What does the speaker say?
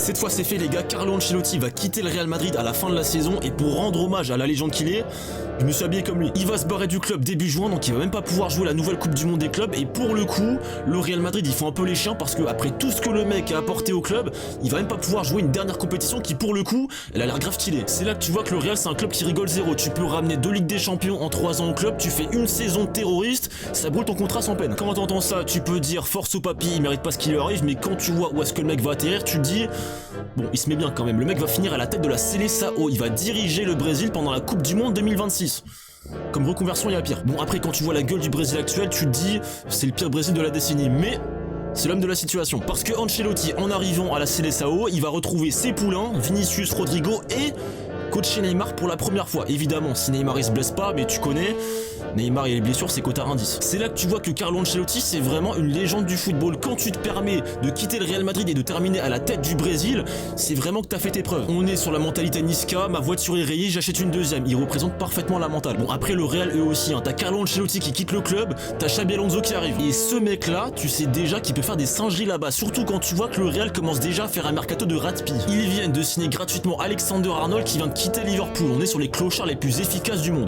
Cette fois c'est fait les gars, Carlo Ancelotti va quitter le Real Madrid à la fin de la saison et pour rendre hommage à la légende qu'il est, je me suis habillé comme lui. Il va se barrer du club début juin, donc il va même pas pouvoir jouer la nouvelle Coupe du Monde des clubs. Et pour le coup, le Real Madrid ils font un peu les chiens parce que après tout ce que le mec a apporté au club, il va même pas pouvoir jouer une dernière compétition qui pour le coup, elle a l'air grave stylée. C'est là que tu vois que le Real c'est un club qui rigole zéro. Tu peux ramener 2 Ligues des Champions en 3 ans au club, tu fais une saison de terroriste, ça brûle ton contrat sans peine. Quand t'entends ça, tu peux dire force au papy, il mérite pas ce qui lui arrive, mais quand tu vois où est-ce que le mec va atterrir, tu te dis bon, il se met bien quand même. Le mec va finir à la tête de la Seleção, il va diriger le Brésil pendant la Coupe du Monde 2026. Comme reconversion, il y a pire. Bon, après, quand tu vois la gueule du Brésil actuel, tu te dis, c'est le pire Brésil de la décennie. Mais c'est l'homme de la situation. Parce que Ancelotti, en arrivant à la Seleção, il va retrouver ses poulains, Vinicius, Rodrigo et coacher Neymar pour la première fois. Évidemment, si Neymar il se blesse pas, mais tu connais, Neymar et les blessures, c'est quota indice. C'est là que tu vois que Carlo Ancelotti, c'est vraiment une légende du football. Quand tu te permets de quitter le Real Madrid et de terminer à la tête du Brésil, c'est vraiment que t'as fait tes preuves. On est sur la mentalité Niska, ma voiture est rayée, j'achète une deuxième. Il représente parfaitement la mentale. Bon, après le Real, eux aussi, hein. T'as Carlo Ancelotti qui quitte le club, t'as Xabi Alonso qui arrive. Et ce mec-là, tu sais déjà qu'il peut faire des singeries là-bas. Surtout quand tu vois que le Real commence déjà à faire un mercato de ratpi. Ils viennent de signer gratuitement Alexander Arnold qui vient de quitter Liverpool. On est sur les clochards les plus efficaces du monde.